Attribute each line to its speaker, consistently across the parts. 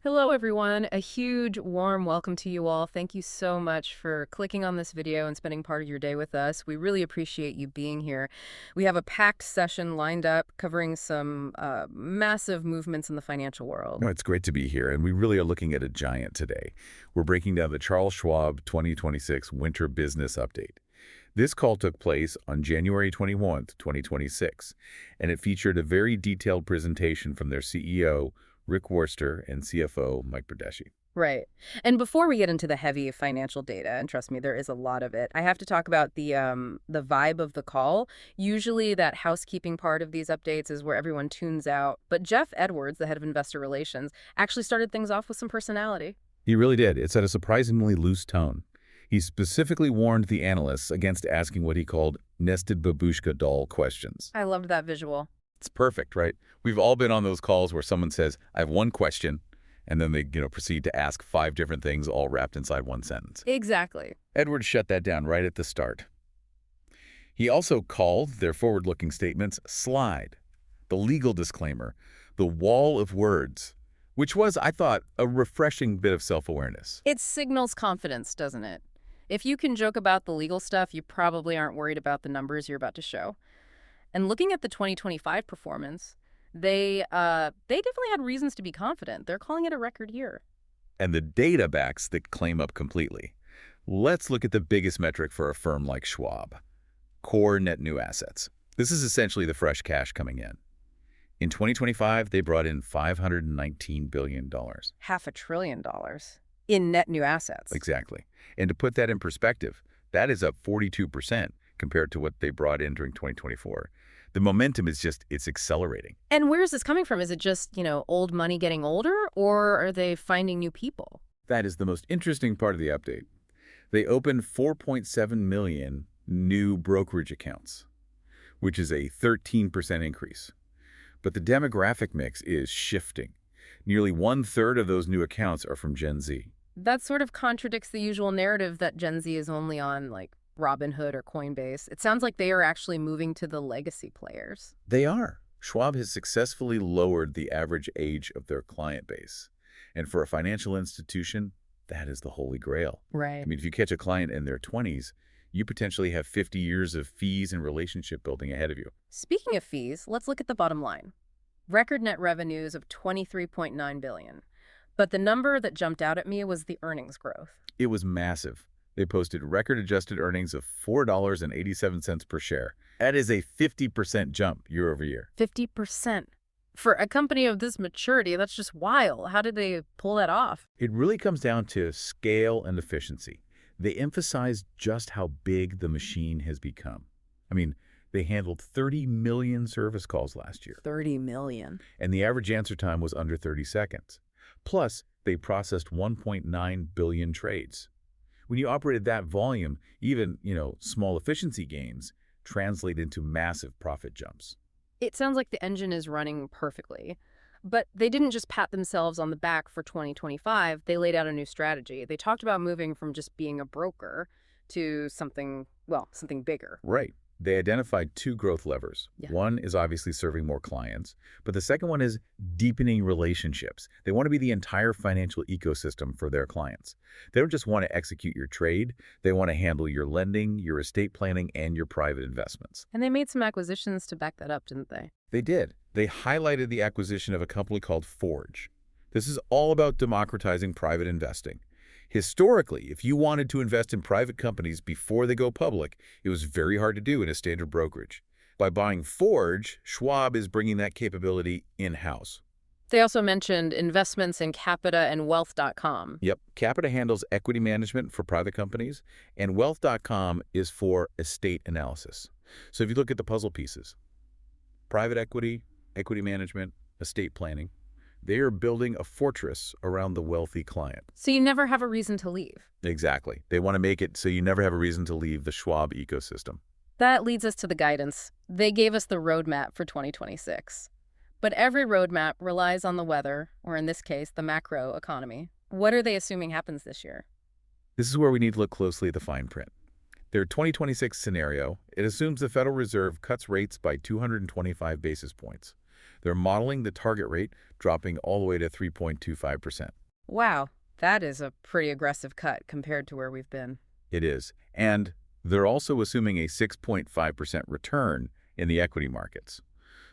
Speaker 1: Hello, everyone. A huge, warm welcome to you all. Thank you so much for clicking on this video and spending part of your day with us. We really appreciate you being here. We have a packed session lined up covering some massive movements in the financial world.
Speaker 2: No, it's great to be here, and we really are looking at a giant today. We're breaking down the Charles Schwab 2026 Winter Business Update. This call took place on January 21st, 2026, and it featured a very detailed presentation from their CEO, Rick Worcester, and CFO, Mike Berdeschi.
Speaker 1: Right. And before we get into the heavy financial data, and trust me, there is a lot of it, I have to talk about the vibe of the call. Usually that housekeeping part of these updates is where everyone tunes out. But Jeff Edwards, the head of investor relations, actually started things off with some personality.
Speaker 2: He really did. It set a surprisingly loose tone. He specifically warned the analysts against asking what he called nested babushka doll questions.
Speaker 1: I loved that visual.
Speaker 2: It's perfect, right? We've all been on those calls where someone says, I have one question, and then they proceed to ask 5 different things all wrapped inside one sentence.
Speaker 1: Exactly.
Speaker 2: Edwards shut that down right at the start. He also called their forward-looking statements slide, the legal disclaimer, the wall of words, which was, I thought, a refreshing bit of self-awareness.
Speaker 1: It signals confidence, doesn't it? If you can joke about the legal stuff, you probably aren't worried about the numbers you're about to show. And looking at the 2025 performance, they definitely had reasons to be confident. They're calling it a record year.
Speaker 2: And the data backs that claim up completely. Let's look at the biggest metric for a firm like Schwab, core net new assets. This is essentially the fresh cash coming in. In 2025, they brought in $519 billion.
Speaker 1: $500 billion in net new assets.
Speaker 2: Exactly. And to put that in perspective, that is up 42% compared to what they brought in during 2024. The momentum is it's accelerating.
Speaker 1: And where is this coming from? Is it just, old money getting older, or are they finding new people?
Speaker 2: That is the most interesting part of the update. They opened 4.7 million new brokerage accounts, which is a 13% increase. But the demographic mix is shifting. Nearly 1/3 of those new accounts are from Gen Z.
Speaker 1: That sort of contradicts the usual narrative that Gen Z is only on, Robinhood or Coinbase. It sounds like they are actually moving to the legacy players.
Speaker 2: They are. Schwab has successfully lowered the average age of their client base. And for a financial institution, that is the holy grail.
Speaker 1: Right.
Speaker 2: I mean, if you catch a client in their 20s, you potentially have 50 years of fees and relationship building ahead of you.
Speaker 1: Speaking of fees, let's look at the bottom line. Record net revenues of $23.9 billion. But the number that jumped out at me was the earnings growth.
Speaker 2: It was massive. They posted record-adjusted earnings of $4.87 per share. That is a 50% jump year over year.
Speaker 1: 50%. For a company of this maturity, that's just wild. How did they pull that off?
Speaker 2: It really comes down to scale and efficiency. They emphasize just how big the machine has become. I mean, they handled 30 million service calls last year.
Speaker 1: 30 million.
Speaker 2: And the average answer time was under 30 seconds. Plus, they processed 1.9 billion trades. When you operate at that volume, even, small efficiency gains translate into massive profit jumps.
Speaker 1: It sounds like the engine is running perfectly. But they didn't just pat themselves on the back for 2025. They laid out a new strategy. They talked about moving from just being a broker to something bigger.
Speaker 2: Right. They identified 2 growth levers.
Speaker 1: Yeah.
Speaker 2: One is obviously serving more clients, but the second one is deepening relationships. They want to be the entire financial ecosystem for their clients. They don't just want to execute your trade. They want to handle your lending, your estate planning, and your private investments.
Speaker 1: And they made some acquisitions to back that up, didn't they?
Speaker 2: They did. They highlighted the acquisition of a company called Forge. This is all about democratizing private investing. Historically, if you wanted to invest in private companies before they go public, it was very hard to do in a standard brokerage. By buying Forge, Schwab is bringing that capability in-house.
Speaker 1: They also mentioned investments in Capita and Wealth.com.
Speaker 2: Yep. Capita handles equity management for private companies, and Wealth.com is for estate analysis. So if you look at the puzzle pieces, private equity, equity management, estate planning, they are building a fortress around the wealthy client.
Speaker 1: So you never have a reason to leave.
Speaker 2: Exactly. They want to make it so you never have a reason to leave the Schwab ecosystem.
Speaker 1: That leads us to the guidance. They gave us the roadmap for 2026. But every roadmap relies on the weather, or in this case, the macro economy. What are they assuming happens this year?
Speaker 2: This is where we need to look closely at the fine print. Their 2026 scenario, it assumes the Federal Reserve cuts rates by 225 basis points. They're modeling the target rate dropping all the way to 3.25%.
Speaker 1: Wow, that is a pretty aggressive cut compared to where we've been.
Speaker 2: It is. And they're also assuming a 6.5% return in the equity markets.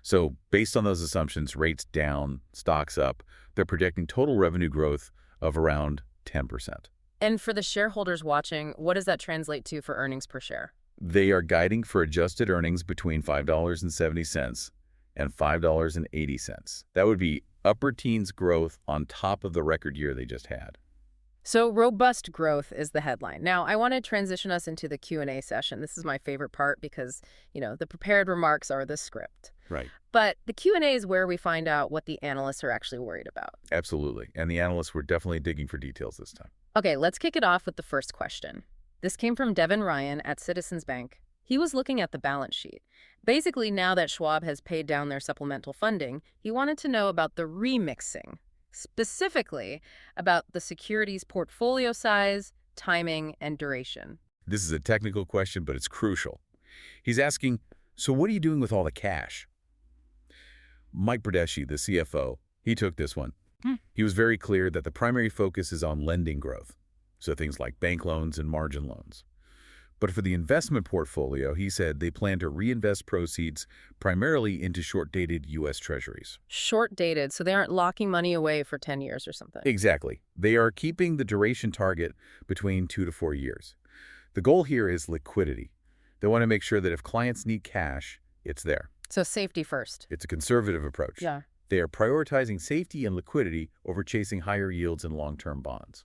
Speaker 2: So based on those assumptions, rates down, stocks up, they're projecting total revenue growth of around 10%.
Speaker 1: And for the shareholders watching, what does that translate to for earnings per share?
Speaker 2: They are guiding for adjusted earnings between $5.70 and $5.80. That would be upper teens growth on top of the record year they just had.
Speaker 1: So robust growth is the headline. Now, I want to transition us into the Q&A session. This is my favorite part because, the prepared remarks are the script.
Speaker 2: Right.
Speaker 1: But the Q&A is where we find out what the analysts are actually worried about.
Speaker 2: Absolutely. And the analysts were definitely digging for details this time.
Speaker 1: Okay, let's kick it off with the first question. This came from Devin Ryan at Citizens Bank. He was looking at the balance sheet. Basically, now that Schwab has paid down their supplemental funding, he wanted to know about the remixing, specifically about the securities portfolio size, timing, and duration.
Speaker 2: This is a technical question, but it's crucial. He's asking, so what are you doing with all the cash? Mike Berdeschi, the CFO, he took this one. He was very clear that the primary focus is on lending growth, so things like bank loans and margin loans. But for the investment portfolio, he said they plan to reinvest proceeds primarily into short-dated U.S. Treasuries.
Speaker 1: Short-dated, so they aren't locking money away for 10 years or something.
Speaker 2: Exactly. They are keeping the duration target between 2 to 4 years. The goal here is liquidity. They want to make sure that if clients need cash, it's there.
Speaker 1: So safety first.
Speaker 2: It's a conservative approach.
Speaker 1: Yeah.
Speaker 2: They are prioritizing safety and liquidity over chasing higher yields in long-term bonds.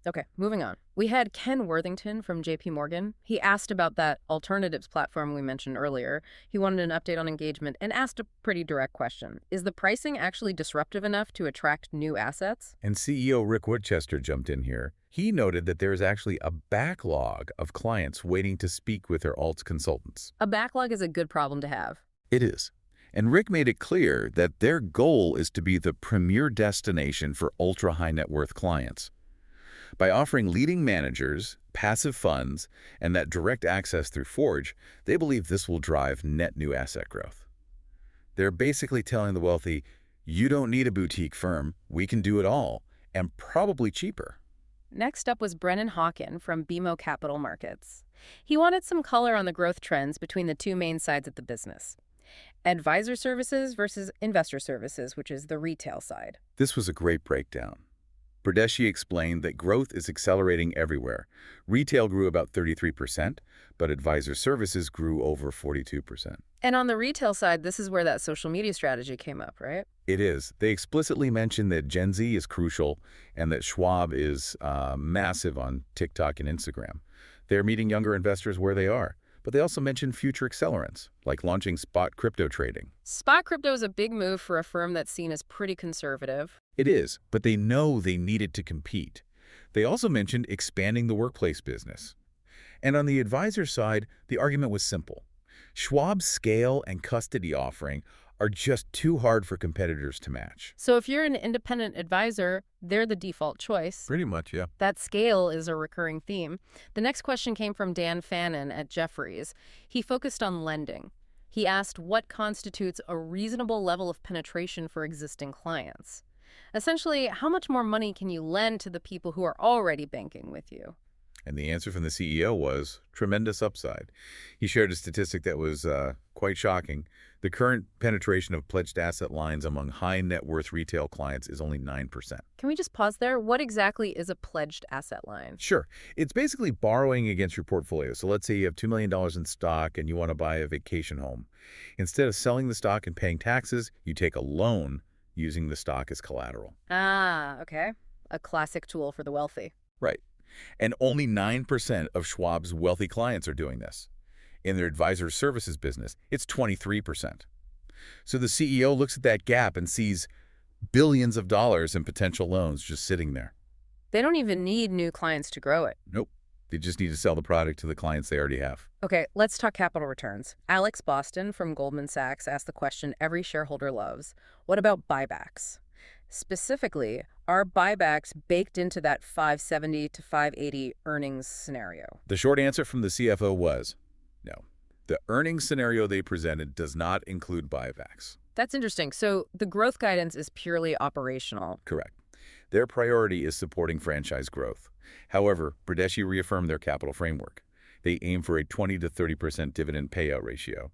Speaker 1: Okay, moving on. We had Ken Worthington from JP Morgan. He asked about that alternatives platform we mentioned earlier. He wanted an update on engagement and asked a pretty direct question. Is the pricing actually disruptive enough to attract new assets?
Speaker 2: And CEO Rick Woodchester jumped in here. He noted that there is actually a backlog of clients waiting to speak with their alts consultants.
Speaker 1: A backlog is a good problem to have.
Speaker 2: It is. And Rick made it clear that their goal is to be the premier destination for ultra-high net worth clients. By offering leading managers, passive funds, and that direct access through Forge, they believe this will drive net new asset growth. They're basically telling the wealthy, you don't need a boutique firm, we can do it all, and probably cheaper.
Speaker 1: Next up was Brennan Hawken from BMO Capital Markets. He wanted some color on the growth trends between the two main sides of the business. Advisor services versus investor services, which is the retail side.
Speaker 2: This was a great breakdown. Berdeschi explained that growth is accelerating everywhere. Retail grew about 33%, but advisor services grew over 42%.
Speaker 1: And on the retail side, this is where that social media strategy came up, right?
Speaker 2: It is. They explicitly mentioned that Gen Z is crucial and that Schwab is massive on TikTok and Instagram. They're meeting younger investors where they are. But they also mentioned future accelerants, like launching spot crypto trading.
Speaker 1: Spot crypto is a big move for a firm that's seen as pretty conservative.
Speaker 2: It is, but they know they needed to compete. They also mentioned expanding the workplace business. And on the advisor side, the argument was simple. Schwab's scale and custody offering are just too hard for competitors to match.
Speaker 1: So if you're an independent advisor, they're the default choice.
Speaker 2: Pretty much, yeah.
Speaker 1: That scale is a recurring theme. The next question came from Dan Fannon at Jefferies. He focused on lending. He asked what constitutes a reasonable level of penetration for existing clients. Essentially, how much more money can you lend to the people who are already banking with you?
Speaker 2: And the answer from the CEO was tremendous upside. He shared a statistic that was quite shocking. The current penetration of pledged asset lines among high net worth retail clients is only 9%.
Speaker 1: Can we just pause there? What exactly is a pledged asset line?
Speaker 2: Sure. It's basically borrowing against your portfolio. So let's say you have $2 million in stock and you want to buy a vacation home. Instead of selling the stock and paying taxes, you take a loan using the stock as collateral.
Speaker 1: Ah, okay. A classic tool for the wealthy.
Speaker 2: Right. And only 9% of Schwab's wealthy clients are doing this. In their advisor services business, it's 23%. So the CEO looks at that gap and sees billions of dollars in potential loans just sitting there.
Speaker 1: They don't even need new clients to grow it.
Speaker 2: Nope. They just need to sell the product to the clients they already have.
Speaker 1: Okay, let's talk capital returns. Alex Boston from Goldman Sachs asked the question every shareholder loves. What about buybacks? Specifically, are buybacks baked into that 570 to 580 earnings scenario?
Speaker 2: The short answer from the CFO was no. The earnings scenario they presented does not include buybacks.
Speaker 1: That's interesting. So the growth guidance is purely operational.
Speaker 2: Correct. Their priority is supporting franchise growth. However, Bradeschi reaffirmed their capital framework. They aim for a 20 to 30% dividend payout ratio.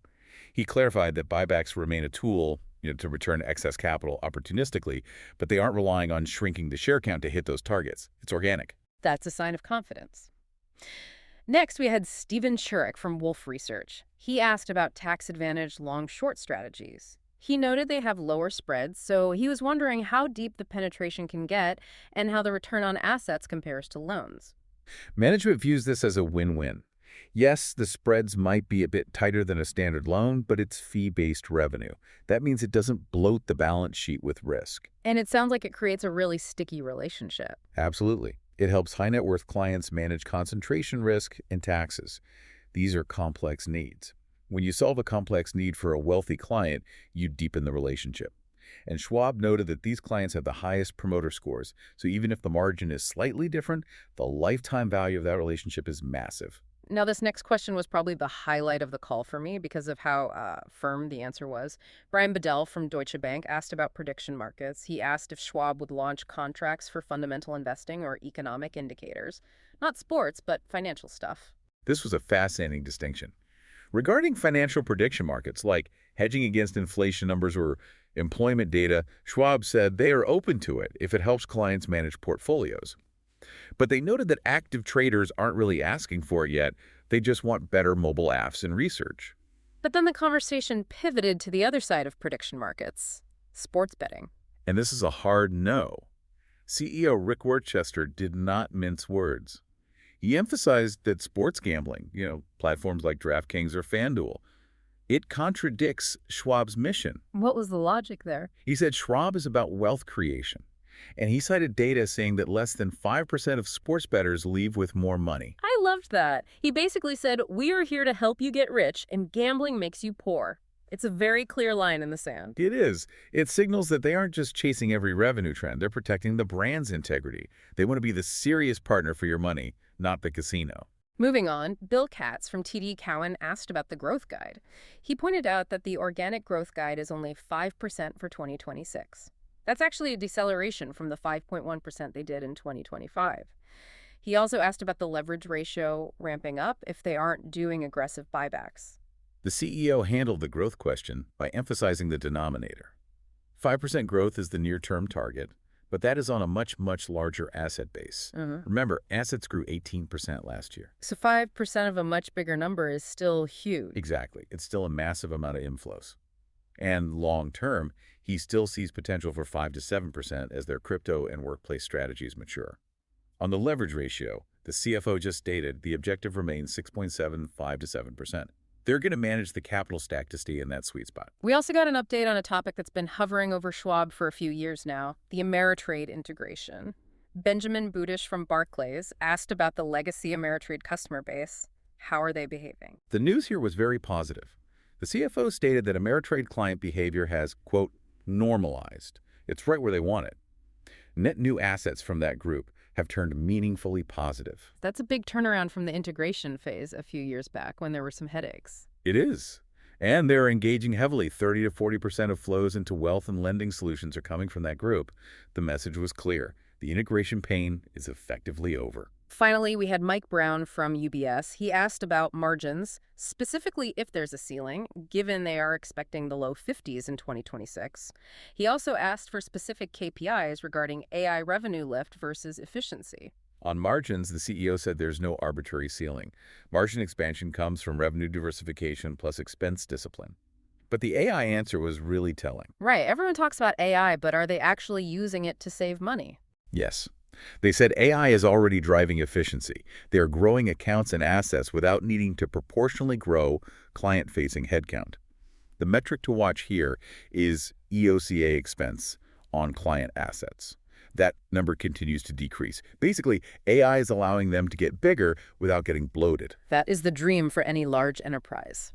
Speaker 2: He clarified that buybacks remain a tool, to return excess capital opportunistically, but they aren't relying on shrinking the share count to hit those targets. It's organic.
Speaker 1: That's a sign of confidence. Next, we had Stephen Churek from Wolfe Research. He asked about tax-advantaged long-short strategies. He noted they have lower spreads, so he was wondering how deep the penetration can get and how the return on assets compares to loans.
Speaker 2: Management views this as a win-win. Yes, the spreads might be a bit tighter than a standard loan, but it's fee-based revenue. That means it doesn't bloat the balance sheet with risk.
Speaker 1: And it sounds like it creates a really sticky relationship.
Speaker 2: Absolutely. It helps high-net-worth clients manage concentration risk and taxes. These are complex needs. When you solve a complex need for a wealthy client, you deepen the relationship. And Schwab noted that these clients have the highest promoter scores, so even if the margin is slightly different, the lifetime value of that relationship is massive.
Speaker 1: Now, this next question was probably the highlight of the call for me because of how firm the answer was. Brian Bedell from Deutsche Bank asked about prediction markets. He asked if Schwab would launch contracts for fundamental investing or economic indicators. Not sports, but financial stuff.
Speaker 2: This was a fascinating distinction. Regarding financial prediction markets, like hedging against inflation numbers or employment data, Schwab said they are open to it if it helps clients manage portfolios. But they noted that active traders aren't really asking for it yet. They just want better mobile apps and research.
Speaker 1: But then the conversation pivoted to the other side of prediction markets, sports betting.
Speaker 2: And this is a hard no. CEO Rick Worcester did not mince words. He emphasized that sports gambling, platforms like DraftKings or FanDuel, it contradicts Schwab's mission.
Speaker 1: What was the logic there?
Speaker 2: He said Schwab is about wealth creation. And he cited data saying that less than 5% of sports bettors leave with more money.
Speaker 1: I loved that. He basically said, we are here to help you get rich, and gambling makes you poor. It's a very clear line in the sand.
Speaker 2: It is. It signals that they aren't just chasing every revenue trend. They're protecting the brand's integrity. They want to be the serious partner for your money, not the casino.
Speaker 1: Moving on, Bill Katz from TD Cowen asked about the growth guide. He pointed out that the organic growth guide is only 5% for 2026. That's actually a deceleration from the 5.1% they did in 2025. He also asked about the leverage ratio ramping up if they aren't doing aggressive buybacks.
Speaker 2: The CEO handled the growth question by emphasizing the denominator. 5% growth is the near-term target, but that is on a much, much larger asset base. Remember, assets grew 18% last year.
Speaker 1: So 5% of a much bigger number is still huge.
Speaker 2: Exactly. It's still a massive amount of inflows. And long-term, he still sees potential for 5 to 7% as their crypto and workplace strategies mature. On the leverage ratio, the CFO just stated the objective remains 6.75 to 7%. They're going to manage the capital stack to stay in that sweet spot.
Speaker 1: We also got an update on a topic that's been hovering over Schwab for a few years now, the Ameritrade integration. Benjamin Budish from Barclays asked about the legacy Ameritrade customer base. How are they behaving?
Speaker 2: The news here was very positive. The CFO stated that Ameritrade client behavior has, quote, normalized. It's right where they want it. Net new assets from that group have turned meaningfully positive.
Speaker 1: That's a big turnaround from the integration phase a few years back when there were some headaches.
Speaker 2: It is. And they're engaging heavily. 30 to 40% of flows into wealth and lending solutions are coming from that group. The message was clear. The integration pain is effectively over.
Speaker 1: Finally, we had Mike Brown from UBS. He asked about margins, specifically if there's a ceiling, given they are expecting the low 50s in 2026. He also asked for specific KPIs regarding AI revenue lift versus efficiency.
Speaker 2: On margins, the CEO said there's no arbitrary ceiling. Margin expansion comes from revenue diversification plus expense discipline. But the AI answer was really telling.
Speaker 1: Right. Everyone talks about AI, but are they actually using it to save money?
Speaker 2: Yes. They said AI is already driving efficiency. They are growing accounts and assets without needing to proportionally grow client-facing headcount. The metric to watch here is EOCA expense on client assets. That number continues to decrease. Basically, AI is allowing them to get bigger without getting bloated.
Speaker 1: That is the dream for any large enterprise.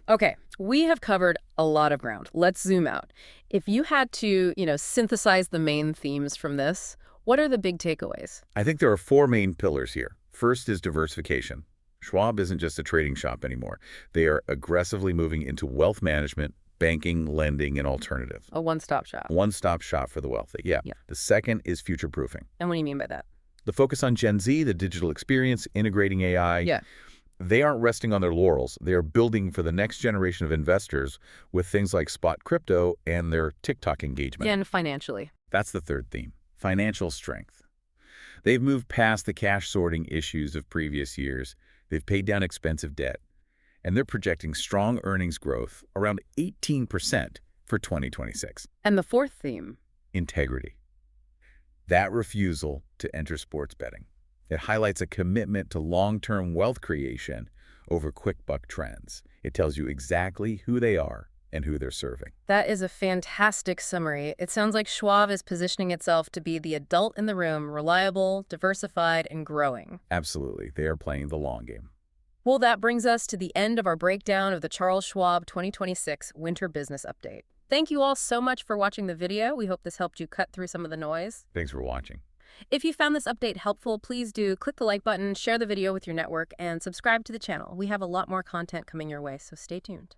Speaker 1: Okay, we have covered a lot of ground. Let's zoom out. If you had to, synthesize the main themes from this, what are the big takeaways?
Speaker 2: I think there are four main pillars here. First is diversification. Schwab isn't just a trading shop anymore. They are aggressively moving into wealth management, banking, lending, and alternative.
Speaker 1: A one-stop shop.
Speaker 2: One-stop shop for the wealthy, yeah.
Speaker 1: Yeah.
Speaker 2: The second is future-proofing.
Speaker 1: And what do you mean by that?
Speaker 2: The focus on Gen Z, the digital experience, integrating AI.
Speaker 1: Yeah.
Speaker 2: They aren't resting on their laurels. They are building for the next generation of investors with things like spot crypto and their TikTok engagement.
Speaker 1: And financially.
Speaker 2: That's the third theme, financial strength. They've moved past the cash sorting issues of previous years. They've paid down expensive debt, and they're projecting strong earnings growth around 18% for 2026.
Speaker 1: And the fourth theme?
Speaker 2: Integrity. That refusal to enter sports betting. It highlights a commitment to long-term wealth creation over quick-buck trends. It tells you exactly who they are and who they're serving.
Speaker 1: That is a fantastic summary. It sounds like Schwab is positioning itself to be the adult in the room, reliable, diversified, and growing.
Speaker 2: Absolutely. They are playing the long game.
Speaker 1: Well, that brings us to the end of our breakdown of the Charles Schwab 2026 Winter Business Update. Thank you all so much for watching the video. We hope this helped you cut through some of the noise.
Speaker 2: Thanks for watching.
Speaker 1: If you found this update helpful, please do click the like button, share the video with your network, and subscribe to the channel. We have a lot more content coming your way, so stay tuned.